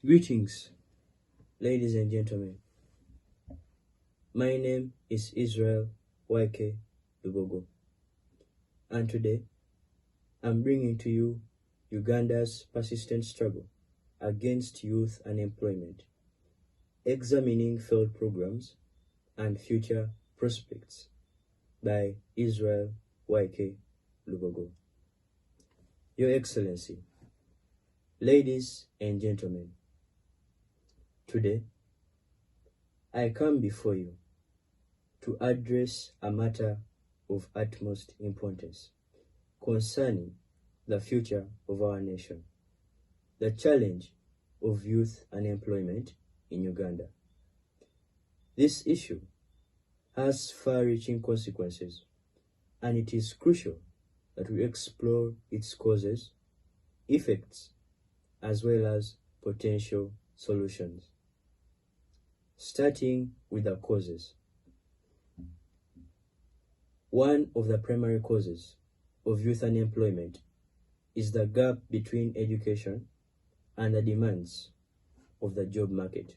Greetings, ladies and gentlemen. My name is Israel YK Lubogo, and today I'm bringing to you Uganda's persistent struggle against youth unemployment, examining failed programs and future prospects by Israel YK Lubogo. Your Excellency, ladies and gentlemen, today I come before you to address a matter of utmost importance concerning the future of our nation, the challenge of youth unemployment in Uganda. This issue has far-reaching consequences, and it is crucial that we explore its causes, effects, as well as potential solutions. Starting with the causes. One of the primary causes of youth unemployment is the gap between education and the demands of the job market.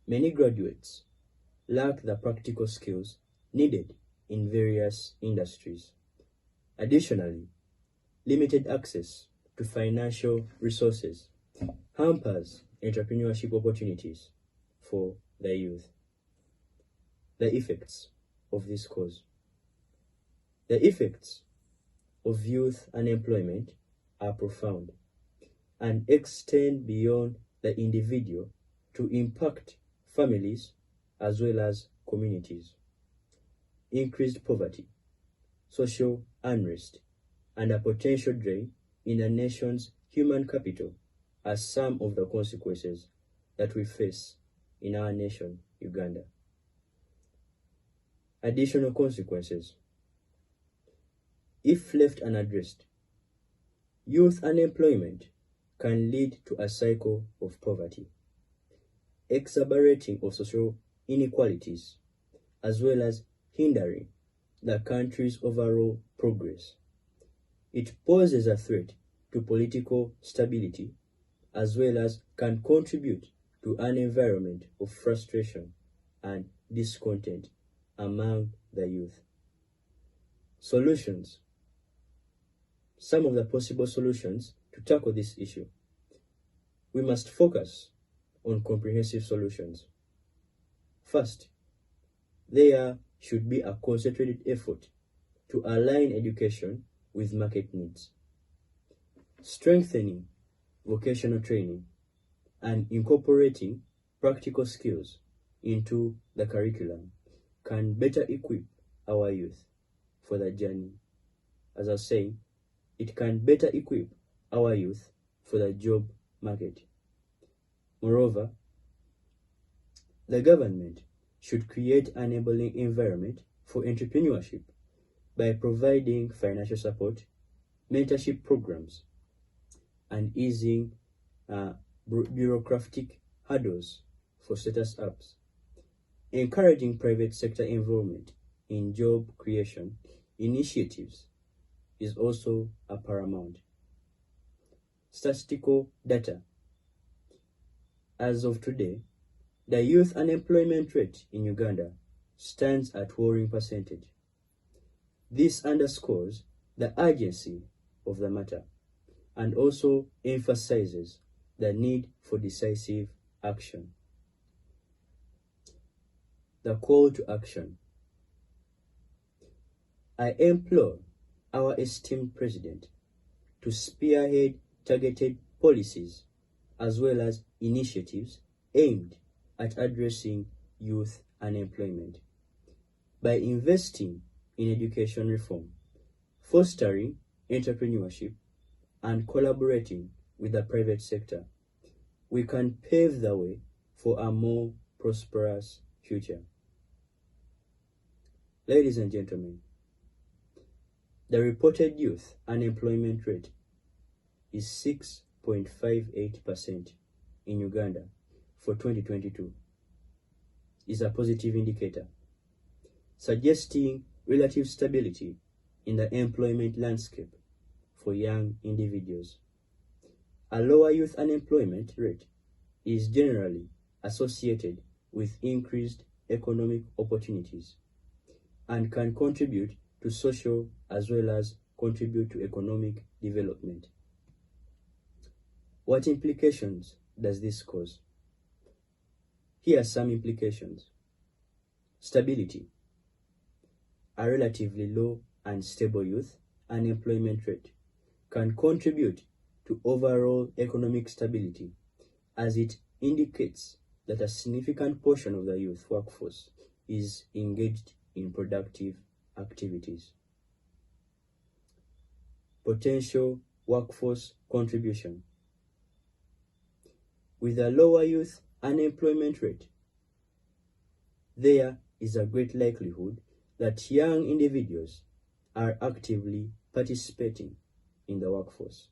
Many graduates lack the practical skills needed in various industries. Additionally, limited access to financial resources hampers entrepreneurship opportunities for the youth. The effects of this cause. The effects of youth unemployment are profound and extend beyond the individual to impact families as well as communities. Increased poverty, social unrest, and a potential drain in the nation's human capital are some of the consequences that we face in our nation, Uganda. Additional consequences. If left unaddressed, youth unemployment can lead to a cycle of poverty, exacerbating of social inequalities, as well as hindering the country's overall progress. It poses a threat to political stability, as well as can contribute to an environment of frustration and discontent among the youth. Solutions. Some of the possible solutions to tackle this issue. We must focus on comprehensive solutions. First, there should be a concentrated effort to align education with market needs. Strengthening vocational training and incorporating practical skills into the curriculum can better equip our youth for the journey. As I was saying, it can better equip our youth for the job market. Moreover, the government should create an enabling environment for entrepreneurship by providing financial support, mentorship programs, and easing bureaucratic hurdles for startups. Encouraging private sector involvement in job creation initiatives is also a paramount. Statistical data. As of today, the youth unemployment rate in Uganda stands at worrying percentage. This underscores the urgency of the matter and also emphasizes the need for decisive action. The call to action. I implore our esteemed President to spearhead targeted policies as well as initiatives aimed at addressing youth unemployment by investing in education reform, fostering entrepreneurship, and collaborating with the private sector. We can pave the way for a more prosperous future. Ladies and gentlemen, the reported youth unemployment rate is 6.58% in Uganda for 2022. Is a positive indicator, suggesting relative stability in the employment landscape for young individuals. A lower youth unemployment rate is generally associated with increased economic opportunities and can contribute to social as well as contribute to economic development. What implications does this cause? Here are some implications. Stability. A relatively low and stable youth unemployment rate can contribute to overall economic stability, as it indicates that a significant portion of the youth workforce is engaged in productive activities. Potential workforce contribution. With a lower youth unemployment rate, there is a great likelihood that young individuals are actively participating in the workforce,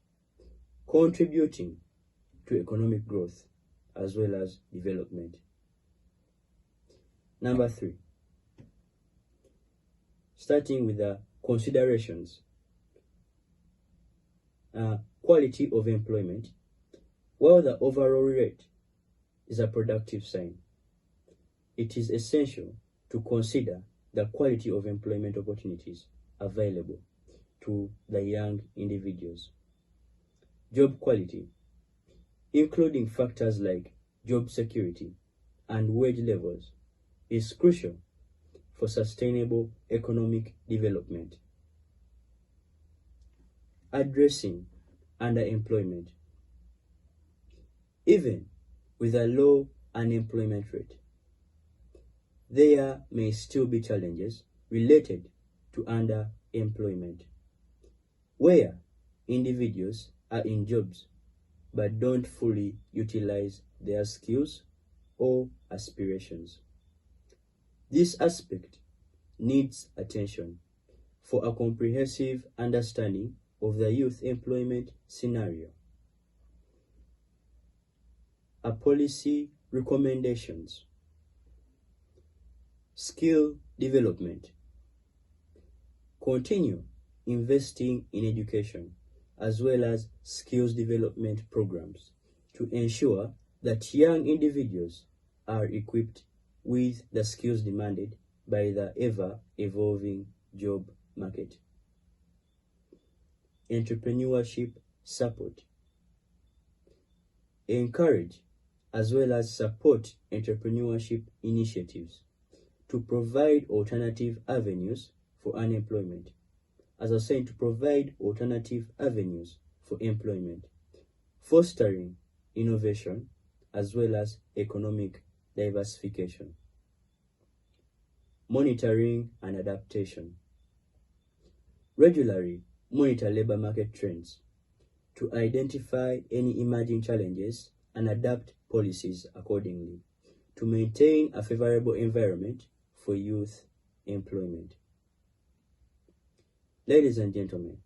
contributing to economic growth as well as development. Number 3, starting with the considerations. Quality of employment. While the overall rate is a productive sign, it is essential to consider the quality of employment opportunities available to the young individuals. Job quality, including factors like job security and wage levels, is crucial for sustainable economic development. Addressing underemployment. Even with a low unemployment rate, there may still be challenges related to underemployment, where individuals are in jobs but don't fully utilize their skills or aspirations. This aspect needs attention for a comprehensive understanding of the youth employment scenario. Policy recommendations. Skill development. Continue investing in education as well as skills development programs to ensure that young individuals are equipped with the skills demanded by the ever-evolving job market. Entrepreneurship support. Encourage as well as support entrepreneurship initiatives to provide alternative avenues for unemployment. As I was saying, to provide alternative avenues for employment, fostering innovation as well as economic diversification. Monitoring and adaptation. Regularly monitor labor market trends to identify any emerging challenges and adapt policies accordingly to maintain a favorable environment for youth employment. Ladies and gentlemen,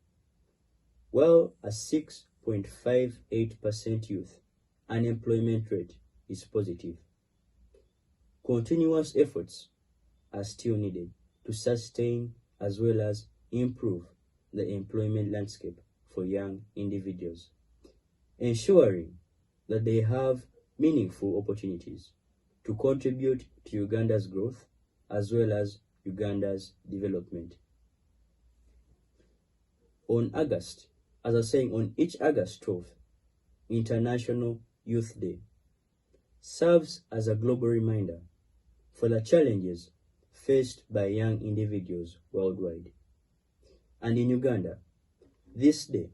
while a 6.58% youth unemployment rate is positive, continuous efforts are still needed to sustain as well as improve the employment landscape for young individuals, ensuring that they have meaningful opportunities to contribute to Uganda's growth as well as Uganda's development. On each August 12th, International Youth Day serves as a global reminder for the challenges faced by young individuals worldwide. And in Uganda, this day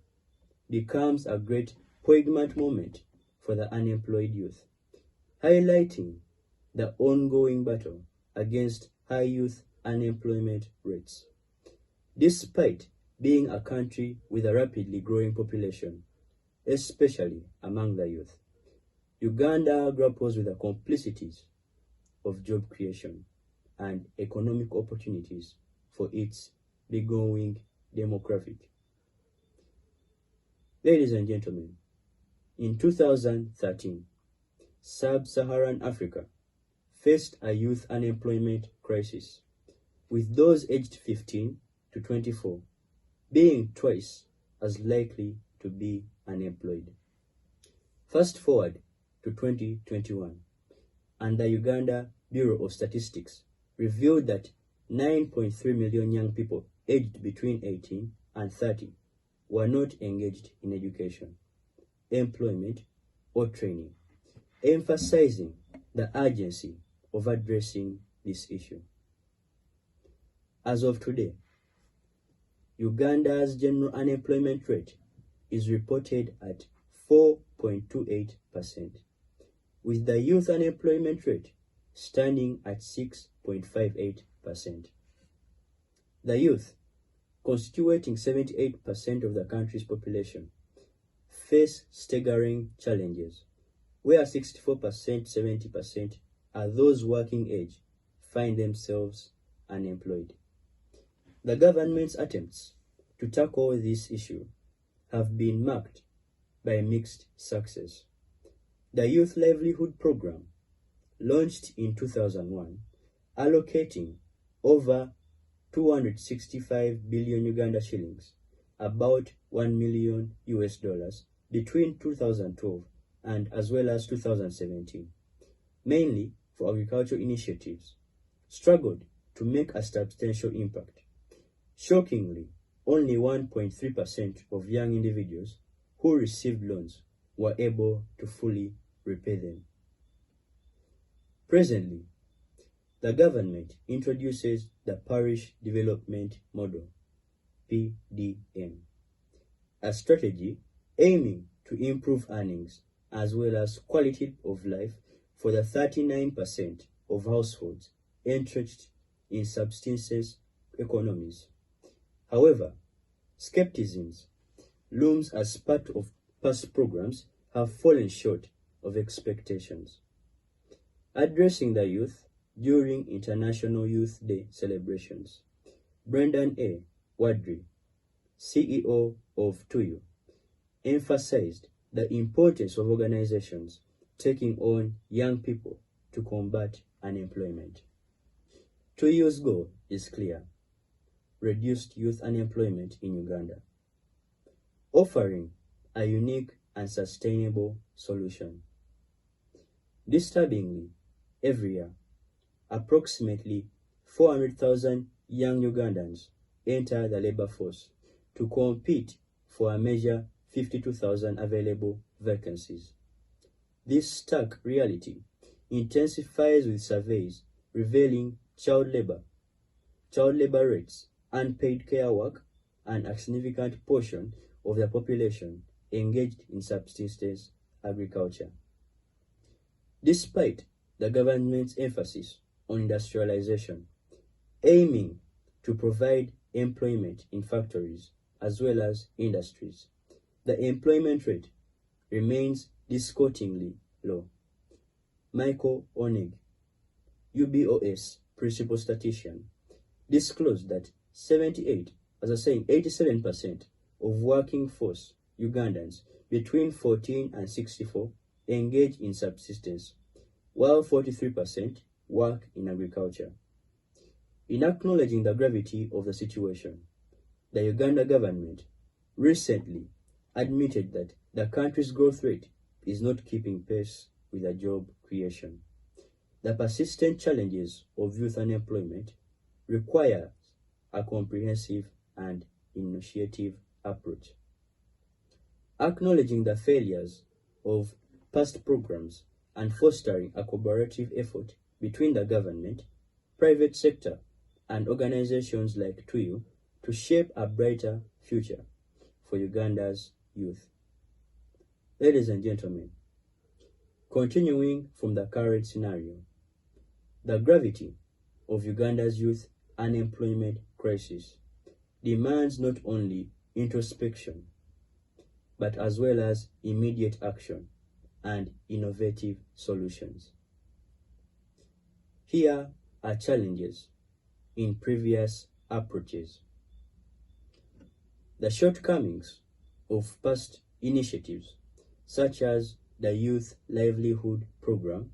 becomes a great poignant moment for the unemployed youth, highlighting the ongoing battle against high youth unemployment rates. Despite being a country with a rapidly growing population, especially among the youth, Uganda grapples with the complexities of job creation and economic opportunities for its growing demographic. Ladies and gentlemen, in 2013, Sub-Saharan Africa faced a youth unemployment crisis, with those aged 15 to 24 being twice as likely to be unemployed. Fast forward to 2021, and the Uganda Bureau of Statistics revealed that 9.3 million young people aged between 18 and 30 were not engaged in education, employment, or training, emphasizing the urgency of addressing this issue. As of today, Uganda's general unemployment rate is reported at 4.28%, with the youth unemployment rate standing at 6.58%. The youth, constituting 78% of the country's population, face staggering challenges, where 64%, 70% are those working age find themselves unemployed. The government's attempts to tackle this issue have been marked by mixed success. The Youth Livelihood Program, launched in 2001, allocating over 265 billion Uganda shillings, about $1 million between 2012 and as well as 2017, mainly for agricultural initiatives, struggled to make a substantial impact. Shockingly, only 1.3% of young individuals who received loans were able to fully repay them. Presently, the government introduces the Parish Development Model, PDM, a strategy aiming to improve earnings as well as quality of life for the 39% of households entrenched in subsistence economies. However, skepticism looms as part of past programs have fallen short of expectations. Addressing the youth during International Youth Day celebrations, Brendan A. Wadri, CEO of TUYU, emphasized the importance of organizations taking on young people to combat unemployment. TUYU's goal is clear: reduced youth unemployment in Uganda, offering a unique and sustainable solution. Disturbingly, every year, approximately 400,000 young Ugandans enter the labor force to compete for a measure 52,000 available vacancies. This stark reality intensifies with surveys revealing child labor rates, unpaid care work, and a significant portion of the population engaged in subsistence agriculture. Despite the government's emphasis on industrialization, aiming to provide employment in factories as well as industries, the employment rate remains disconcertingly low. Michael Oneg, UBOS principal statistician, disclosed that 87% of working force Ugandans between 14 and 64 engage in subsistence, while 43% work in agriculture. In acknowledging the gravity of the situation, the Uganda government recently admitted that the country's growth rate is not keeping pace with the job creation. The persistent challenges of youth unemployment require a comprehensive and initiative approach. Acknowledging the failures of past programs and fostering a collaborative effort between the government, private sector, and organizations like TUYU to shape a brighter future for Uganda's youth. Ladies and gentlemen, continuing from the current scenario, the gravity of Uganda's youth unemployment crisis demands not only introspection, but as well as immediate action and innovative solutions. Here are challenges in previous approaches. The shortcomings of past initiatives, such as the Youth Livelihood Program,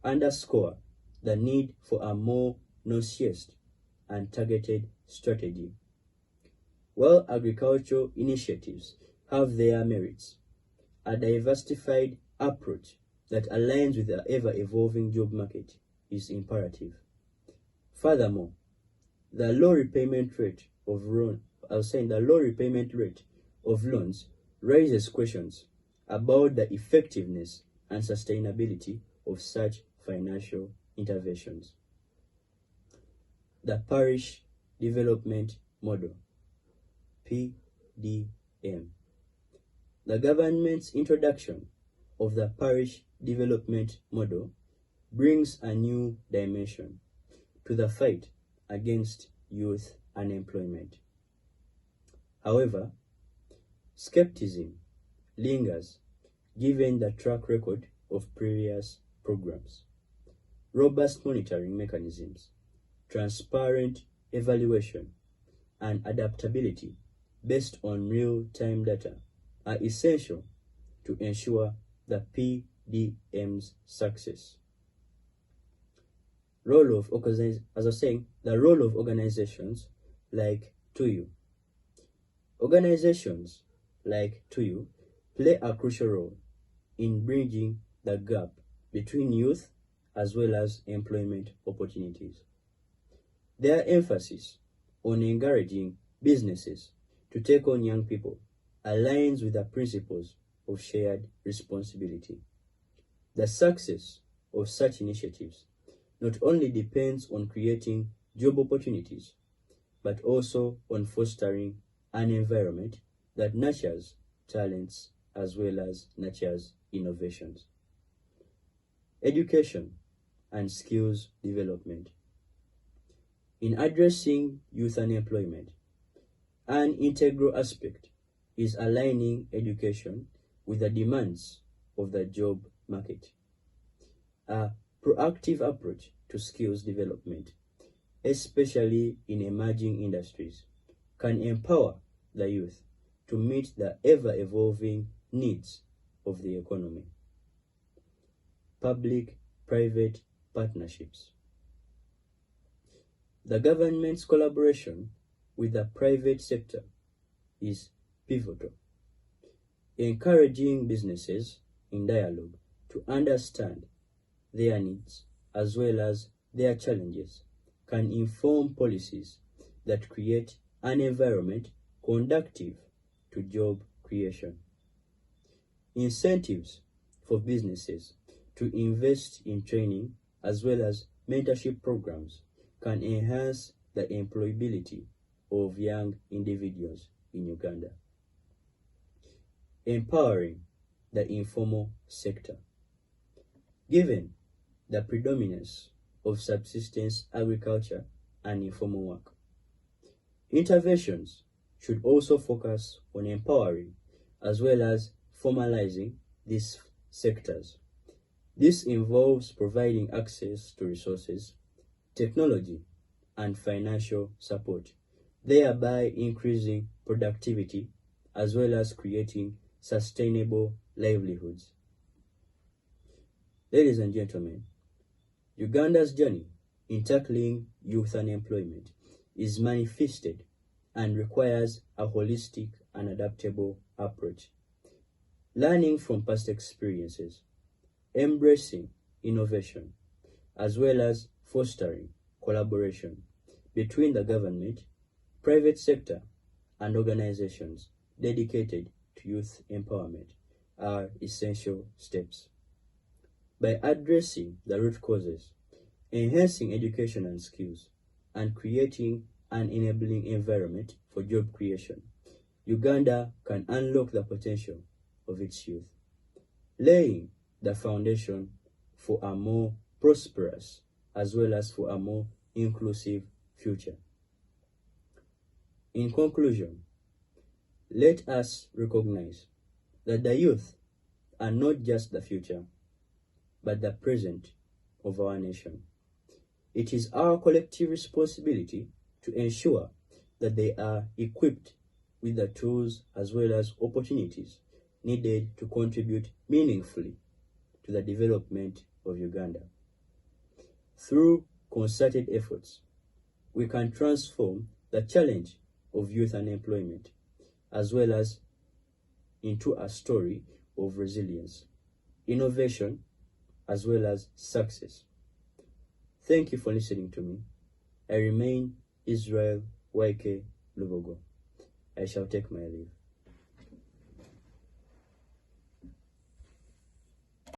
underscore the need for a more nuanced and targeted strategy. While agricultural initiatives have their merits, a diversified approach that aligns with the ever-evolving job market is imperative. Furthermore, the low repayment rate of loans raises questions about the effectiveness and sustainability of such financial interventions. The Parish Development Model, PDM. The government's introduction of the Parish Development Model brings a new dimension to the fight against youth unemployment. However, skepticism lingers given the track record of previous programs. Robust monitoring mechanisms, transparent evaluation, and adaptability based on real-time data are essential to ensure the PDM's success. The role of organizations like TUYU. Organizations like TUYU play a crucial role in bridging the gap between youth as well as employment opportunities. Their emphasis on encouraging businesses to take on young people aligns with the principles of shared responsibility. The success of such initiatives not only depends on creating job opportunities, but also on fostering an environment that nurtures talents as well as nurtures innovations. Education and skills development. In addressing youth unemployment, an integral aspect is aligning education with the demands of the job market. A proactive approach to skills development, especially in emerging industries, can empower the youth to meet the ever-evolving needs of the economy. Public-private partnerships. The government's collaboration with the private sector is pivotal, encouraging businesses in dialogue to understand their needs as well as their challenges can inform policies that create an environment conducive to job creation. Incentives for businesses to invest in training as well as mentorship programs can enhance the employability of young individuals in Uganda. Empowering the informal sector. Given the predominance of subsistence agriculture and informal work, interventions should also focus on empowering as well as formalizing these sectors. This involves providing access to resources, technology, and financial support, thereby increasing productivity as well as creating sustainable livelihoods. Ladies and gentlemen, Uganda's journey in tackling youth unemployment is manifested and requires a holistic and adaptable approach. Learning from past experiences, embracing innovation, as well as fostering collaboration between the government, private sector, and organizations dedicated to youth empowerment are essential steps. By addressing the root causes, enhancing education and skills, and creating an enabling environment for job creation, Uganda can unlock the potential of its youth, laying the foundation for a more prosperous as well as for a more inclusive future. In conclusion, let us recognize that the youth are not just the future, but the present of our nation. It is our collective responsibility to ensure that they are equipped with the tools as well as opportunities needed to contribute meaningfully to the development of Uganda. Through concerted efforts, we can transform the challenge of youth unemployment as well as into a story of resilience, innovation, as well as success. Thank you for listening to me. I remain Israel YK Lubogo. I shall take my leave.